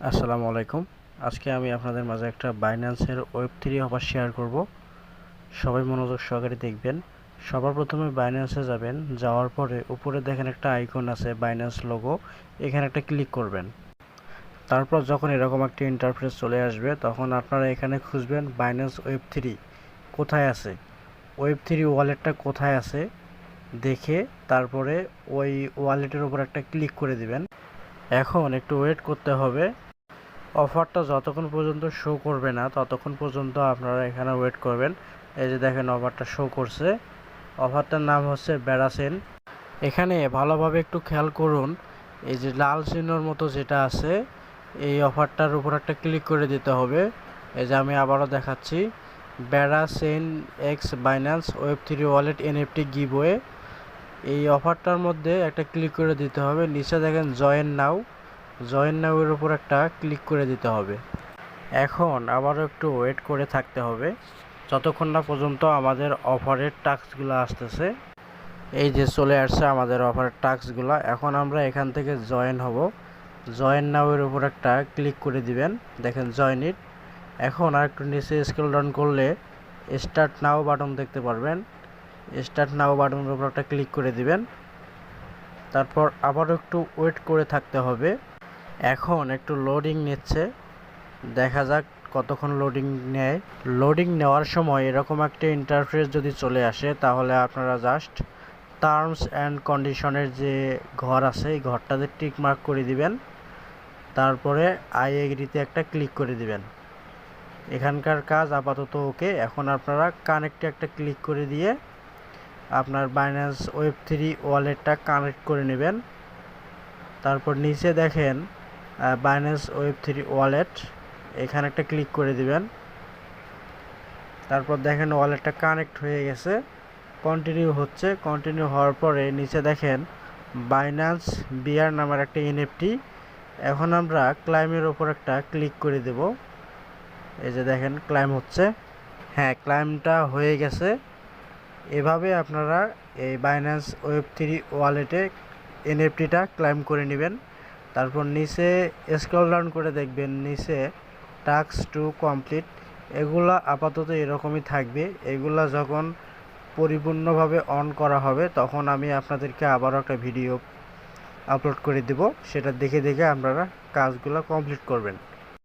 আসসালামু আলাইকুম। আজকে আমি আপনাদের মাঝে একটা বাইন্যান্সের ওয়েব3 অফার শেয়ার করব। সবাই মনোযোগ সহকারে দেখবেন। সবার প্রথমে বাইন্যান্সে যাবেন, যাওয়ার পরে উপরে দেখেন একটা আইকন আছে বাইন্যান্স লোগো, এখানে একটা ক্লিক করবেন। তারপর যখন এরকম একটা ইন্টারফেস চলে আসবে তখন আপনারা এখানে খুঁজবেন বাইন্যান্স ওয়েব3 কোথায় আছে, ওয়েব3 ওয়ালেটটা কোথায় আছে দেখে তারপরে ওই ওয়ালেটের উপর একটা ক্লিক করে দিবেন। এখন একটু ওয়েট করতে হবে। অফারটা যতক্ষণ পর্যন্ত শো করবে না ততক্ষণ পর্যন্ত আপনারা এখানে ওয়েট করবেন। এই যে দেখেন অফারটা শো করছে। অফারটার নাম হচ্ছে বেড়াসেন। এখানে ভালোভাবে একটু খেয়াল করুন, এই যে লাল চিহ্নর মতো যেটা আছে এই অফারটার উপর একটা ক্লিক করে দিতে হবে। এই যে আমি আবারও দেখাচ্ছি, বেড়াসেন x Binance Web3 wallet NFT giveaway. এই অফারটার মধ্যে একটা ক্লিক করে দিতে হবে। নিচে দেখেন জয়েন নাও এর উপর একটা ক্লিক করে দিতে হবে। এখন আবারও একটু ওয়েট করে থাকতে হবে যতক্ষণ না পর্যন্ত আমাদের অফারের টাস্কগুলো আসতেছে। এই যে চলে আসছে আমাদের অফারের টাস্কগুলো। এখন আমরা এখান থেকে জয়েন হব। জয়েন নাও এর উপর একটা ক্লিক করে দিবেন, দেখেন জয়েন ইট। এখন আর একটু নিচে স্ক্রল ডাউন করলে স্টার্ট নাও বাটন দেখতে পারবেন। স্টার্ট নাও বাটনের উপর একটা ক্লিক করে দিবেন। তারপর আবারও একটু ওয়েট করে থাকতে হবে। এখন একটু লোডিং নিচ্ছে, দেখা যাক কতক্ষণ লোডিং নেয়। লোডিং নেওয়ার সময় এরকম একটা ইন্টারফেস যদি চলে আসে তাহলে আপনারা জাস্ট টার্মস অ্যান্ড কন্ডিশনের যে ঘর আছে এই ঘরটাতে টিক মার্ক করে দিবেন। তারপরে আই এগ্রিতে একটা ক্লিক করে দিবেন। এখানকার কাজ আপাতত ওকে। এখন আপনারা কানেক্টে একটা ক্লিক করে দিয়ে আপনার বাইন্যান্স ওয়েব3 ওয়ালেটটা কানেক্ট করে নেবেন। তারপর নিচে দেখেন বাইন্যান্স ওয়েব3 ওয়ালেট, এখানে একটা ক্লিক করে দিবেন। তারপর দেখেন ওয়ালেটটা কানেক্ট হয়ে গেছে, কন্টিনিউ হচ্ছে। কন্টিনিউ হওয়ার পরে নিচে দেখেন বাইন্যান্স বিআর নামের একটা এনএফটি। এখন আমরা ক্লাইমের ওপর একটা ক্লিক করে দেব। এই যে দেখেন ক্লাইম হচ্ছে। হ্যাঁ, ক্লাইমটা হয়ে গেছে। এভাবে আপনারা এই বাইন্যান্স ওয়েব3 ওয়ালেটে এনএফটিটা ক্লাইম করে নেবেন। তারপর নিচে স্ক্রল ডাউন করে দেখবেন নিচে টাস্ক টু কমপ্লিট, এগুলা আপাতত এরকমই থাকবে। এগুলা যখন পরিপূর্ণভাবে অন করা হবে তখন আমি আপনাদেরকে আবারও একটা ভিডিও আপলোড করে দেব, সেটা দেখে দেখে আপনারা কাজগুলো কমপ্লিট করবেন।